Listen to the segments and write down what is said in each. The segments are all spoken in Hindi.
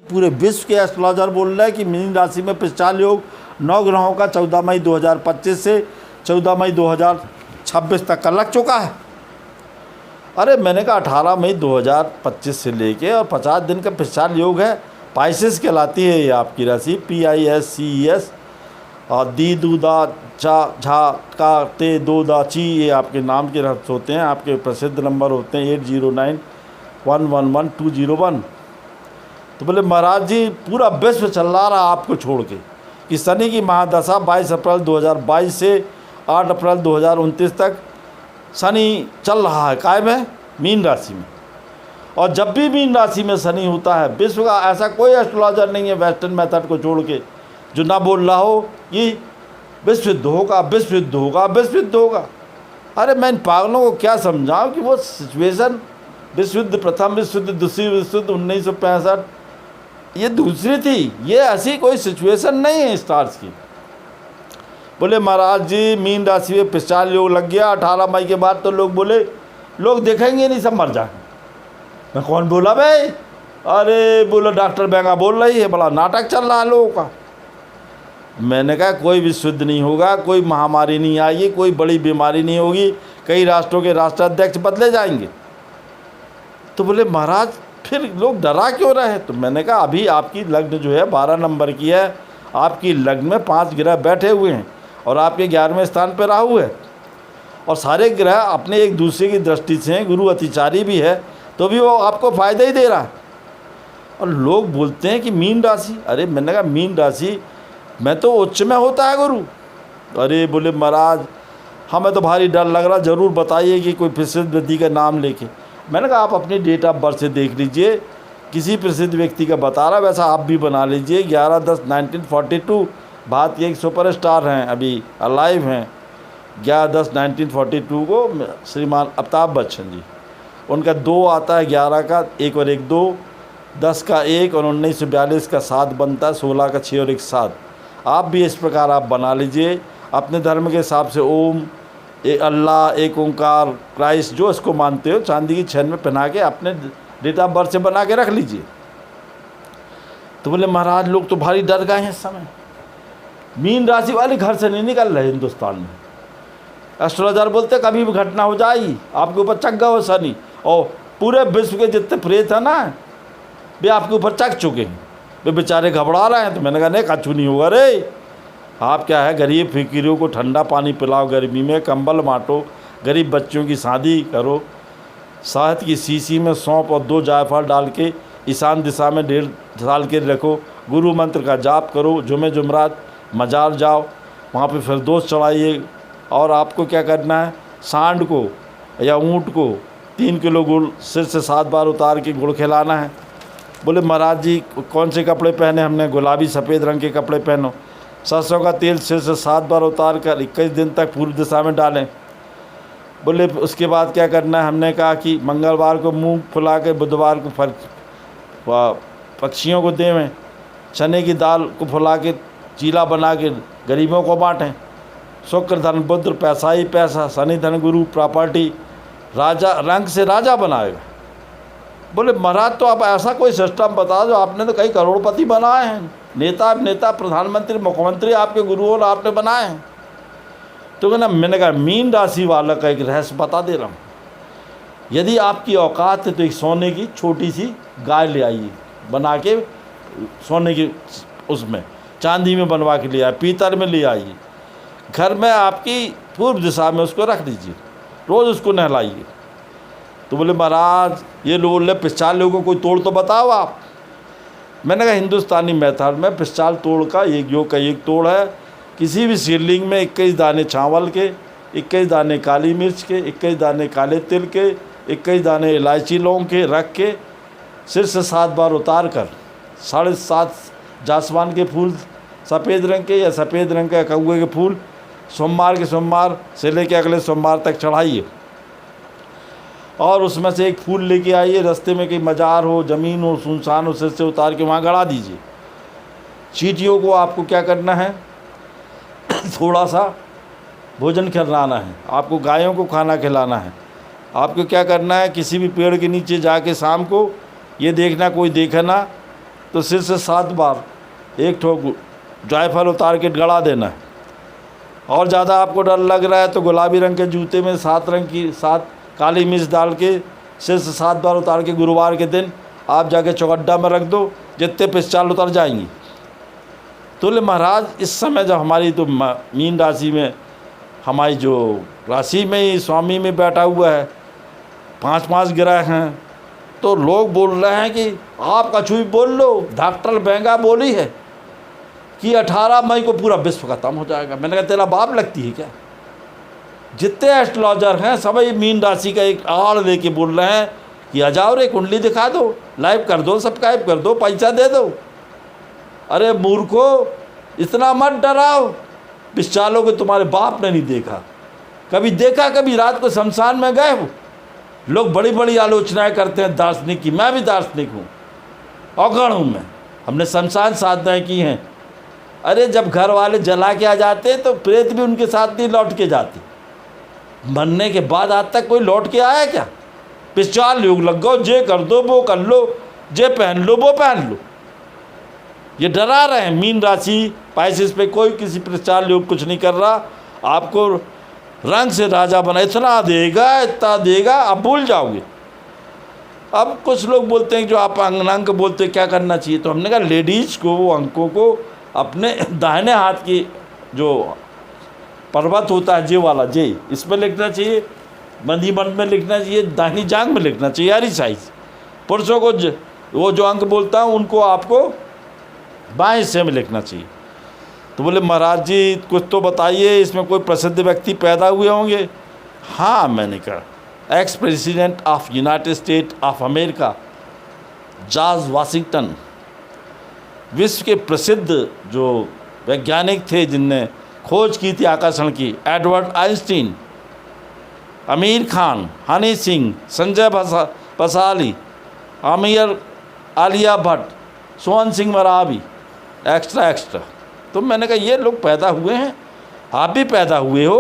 पूरे विश्व के एस्ट्रोलॉजर बोल रहे हैं कि मीन राशि में पिशाच योग 9 ग्रहों का 14 मई 2025 से 14 मई 2026 तक का लग चुका है। अरे मैंने कहा 18 मई 2025 से लेके और 50 दिन का पिशाच योग है। पाइसेस कहलाती है ये आपकी राशि, PISCES। और दी दूदा चा झा का ते दो दा ची, ये आपके नाम के रफ्स होते हैं। आपके प्रसिद्ध नंबर होते हैं 8091111201। तो बोले महाराज जी पूरा विश्व चल रहा आपको छोड़ के कि शनि की महादशा 22 अप्रैल 2022 से 8 अप्रैल 2029 तक शनि चल रहा है, कायम है मीन राशि में। और जब भी मीन राशि में शनि होता है, विश्व का ऐसा कोई एस्ट्रोलॉजर नहीं है वेस्टर्न मेथड को छोड़ के जो ना बोल रहा हो कि विश्व युद्ध होगा, विश्व युद्ध होगा, विश्व युद्ध होगा। अरे मैं इन पागलों को क्या समझाऊं कि वो सिचुएशन विश्व युद्ध, प्रथम विश्व युद्ध, दूसरी विश्व युद्ध 1965 ये दूसरी थी, ये ऐसी कोई सिचुएशन नहीं है स्टार्स की। बोले महाराज जी मीन राशि में पिशाच योग लग गया 18 मई के बाद। तो लोग बोले लोग देखेंगे नहीं, सब मर जाएंगे। मैं कौन बोला भाई? अरे बोला डॉक्टर बेंगा बोल रही है, बड़ा नाटक चल रहा है लोगों का। मैंने कहा कोई विश्व युद्ध नहीं होगा, कोई महामारी नहीं आएगी, कोई बड़ी बीमारी नहीं होगी, कई राष्ट्रों के राष्ट्राध्यक्ष बदले जाएंगे। तो बोले महाराज फिर लोग डरा क्यों रहे? तो मैंने कहा अभी आपकी लग्न जो है 12 नंबर की है, आपकी लग्न में 5 ग्रह बैठे हुए हैं और आपके 11वें स्थान पर राहु है और सारे ग्रह अपने एक दूसरे की दृष्टि से हैं, गुरु अतिचारी भी है, तो भी वो आपको फ़ायदा ही दे रहा है। और लोग बोलते हैं कि मीन राशि, अरे मैंने कहा मीन राशि मैं तो उच्च में होता है गुरु। अरे बोले महाराज हमें तो भारी डर लग रहा, ज़रूर बताइए कि कोई प्रसिद्ध व्यक्ति का नाम लेके। मैंने कहा आप अपनी डेट ऑफ बर्थ से देख लीजिए, किसी प्रसिद्ध व्यक्ति का बता रहा, वैसा आप भी बना लीजिए। 11/10/1942 भारत के एक सुपरस्टार हैं, अभी अलाइव हैं। 11/10/1942 को श्रीमान अमिताभ बच्चन जी, उनका 2 आता है, 11 का 1 और 1 2, 10 का 1 और 1942 का 7 बनता है, 16 का 6 और 1 7। आप भी इस प्रकार आप बना लीजिए अपने धर्म के हिसाब से। ओम अल्लाह, एक ओंकार, क्राइस्ट, जो इसको मानते हो, चांदी की छेन में पहना के अपने डेट ऑफ बर्थ से बना के रख लीजिए। तो बोले महाराज लोग तो भारी डर गए हैं इस समय, मीन राशि वाले घर से नहीं निकल रहे हिंदुस्तान में। एस्ट्रोलॉजर बोलते कभी भी घटना हो जाएगी, आपके ऊपर चक गए हो शनि, और पूरे विश्व के जितने प्रेत हैं ना वे आपके ऊपर चक चुके हैं, वे बेचारे घबरा रहे हैं। तो मैंने कहा नहीं कछु नहीं होगा रे, आप क्या है गरीब फकीरों को ठंडा पानी पिलाओ, गर्मी में कंबल बांटो, गरीब बच्चों की शादी करो, शहद की शीशी में सौंफ और 2 जायफल डाल के ईशान दिशा में 1.5 साल के रखो, गुरु मंत्र का जाप करो, जुमे जुमरात मजार जाओ, वहाँ पे फिरदौस चढ़ाइए। और आपको क्या करना है, सांड को या ऊँट को 3 किलो गुड़ सिर से 7 बार उतार के गुड़ खिलाना है। बोले महाराज जी कौन से कपड़े पहने? हमने गुलाबी सफ़ेद रंग के कपड़े पहनो। सरसों का तेल सिर से 7 बार उतार कर 21 दिन तक पूर्व दिशा में डालें। बोले उसके बाद क्या करना है? हमने कहा कि मंगलवार को मूंग फुला के बुधवार को पक्षियों को देवें, चने की दाल को फुला के चीला बना के गरीबों को बाँटें। शुक्र धन बुध पैसा ही पैसा, शनि धन गुरु प्रॉपर्टी, राजा रंग से राजा बनाएगा। बोले महाराज तो आप ऐसा कोई सिस्टम बता दो, आपने तो कई करोड़पति बनाए हैं, नेता प्रधानमंत्री मुख्यमंत्री आपके गुरु और आपने बनाए हैं। तो कहना मैंने कहा मीन राशि वाला का एक रहस्य बता दे रहा हूँ। यदि आपकी औकात है तो एक सोने की छोटी सी गाय ले आइए, बना के सोने की, उसमें चांदी में बनवा के ले आइए, पीतल में ले आइए, घर में आपकी पूर्व दिशा में उसको रख दीजिए, रोज़ उसको नहलाइए। तो बोले महाराज ये लोग पिशाच लोगों को कोई तोड़ तो बताओ आप। मैंने कहा हिंदुस्तानी मेथड में पिशाच तोड़ का एक योग का एक तोड़ है, किसी भी शिवलिंग में 21 दाने चावल के, 21 दाने काली मिर्च के, 21 दाने काले तिल के, 21 दाने इलायची लौंग के रख के सिर से 7 बार उतार कर 7.5 जासमान के फूल सफ़ेद रंग के या सफ़ेद रंग के कौए के फूल सोमवार के सोमवार से लेके अगले सोमवार तक चढ़ाइए। और उसमें से एक फूल लेके आइए, रास्ते में कहीं मजार हो, ज़मीन हो, सुनसान हो, सिर से उतार के वहाँ गड़ा दीजिए। चींटियों को आपको क्या करना है, थोड़ा सा भोजन खिलाना है, आपको गायों को खाना खिलाना है। आपको क्या करना है, किसी भी पेड़ के नीचे जाके शाम को ये देखना कोई देखे ना, तो सिर से 7 बार एक ठोक जायफल उतार के गड़ा देना है। और ज़्यादा आपको डर लग रहा है तो गुलाबी रंग के जूते में 7 काली मिर्च डाल के सिर से 7 बार उतार के गुरुवार के दिन आप जाके चौगड्डा में रख दो, जितने पिशाच उतर जाएंगी। तो बोले महाराज इस समय जब हमारी तो मीन राशि में हमारी जो राशि में ही स्वामी में बैठा हुआ है 5 ग्रह हैं, तो लोग बोल रहे हैं कि आप कछु भी बोल लो, डॉक्टर बेंगा बोली है कि 18 मई को पूरा विश्व खत्म हो जाएगा। मैंने कहा तेरा बाप लगती है क्या? जितने एस्ट्रोलॉजर हैं सभी मीन राशि का एक आड़ लेके बोल रहे हैं कि आ जाओ रे कुंडली दिखा दो, लाइव कर दो, सब्सक्राइब कर दो, पैसा दे दो। अरे मूर्खो, इतना मत डराओ, पिशाचों को तुम्हारे बाप ने नहीं देखा, कभी देखा? कभी रात को शमशान में गए हो? लोग बड़ी बड़ी आलोचनाएं करते हैं दार्शनिक की, मैं भी दार्शनिक हूँ, अवगण हूँ मैं, हमने शमशान साधनाएँ की हैं। अरे जब घर वाले जला के आ जाते तो प्रेत भी उनके साथ नहीं लौट के जाती। मरने के बाद आज तक कोई लौट के आया क्या? पिशाच योग लग गो, जे कर दो वो कर लो, जे पहन लो वो पहन लो। ये डरा रहे हैं। मीन राशि पाइसिस पे कोई किसी पिशाच योग कुछ नहीं कर रहा, आपको रंग से राजा बना, इतना देगा इतना देगा, आप भूल जाओगे। अब कुछ लोग बोलते हैं जो आप अंक बोलते हैं क्या करना चाहिए, तो हमने कहा लेडीज़ को वो अंकों को अपने दाहिने हाथ की जो पर्वत होता है जे वाला जे, इस पर लिखना चाहिए, बंदी बंद में लिखना चाहिए, दाहिनी जांघ में लिखना चाहिए, यारी साइज। पुरुषों को वो जो अंक बोलता हूँ उनको आपको बाएं हिस्से में लिखना चाहिए। तो बोले महाराज जी कुछ तो बताइए, इसमें कोई प्रसिद्ध व्यक्ति पैदा हुए होंगे? हाँ, मैंने कहा ex president of United state of America George Washington, विश्व के प्रसिद्ध जो वैज्ञानिक थे जिनने खोज की थी आकर्षण की, Edward Einstein, Aamir Khan, Honey Singh, Sanjay Bhansali, Alia Bhatt, Sohan Singh Maravi, extra. तो मैंने कहा ये लोग पैदा हुए हैं, आप भी पैदा हुए हो।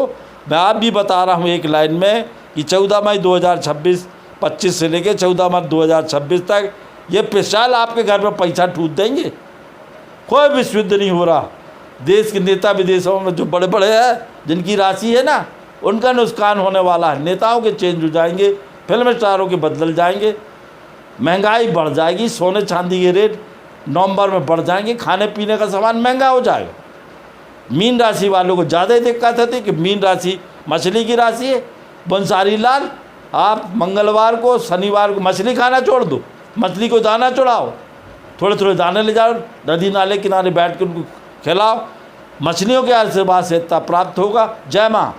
मैं आप भी बता रहा हूँ एक लाइन में कि 14 मई 2026 25 से लेकर 14 मई 2026 तक ये पिशाच आपके घर में पैसा ठूस देंगे। कोई विश्व नहीं हो रहा। देश के नेता विदेशों में जो बड़े बड़े हैं जिनकी राशि है ना, उनका नुकसान होने वाला है। नेताओं के चेंज हो जाएंगे, फिल्म स्टारों के बदल जाएंगे, महंगाई बढ़ जाएगी, सोने चांदी के रेट नवंबर में बढ़ जाएंगे, खाने पीने का सामान महंगा हो जाएगा। मीन राशि वालों को ज़्यादा ही दिक्कत होती कि मीन राशि मछली की राशि है। बंसारी लाल, आप मंगलवार को शनिवार को मछली खाना छोड़ दो, मछली को दाना चढ़ाओ, थोड़े थोड़े दाने ले जाओ, नदी नाले किनारे बैठ कर उनको खिलाओ, मछलियों के आशीर्वाद से इतना प्राप्त होगा। जय माँ।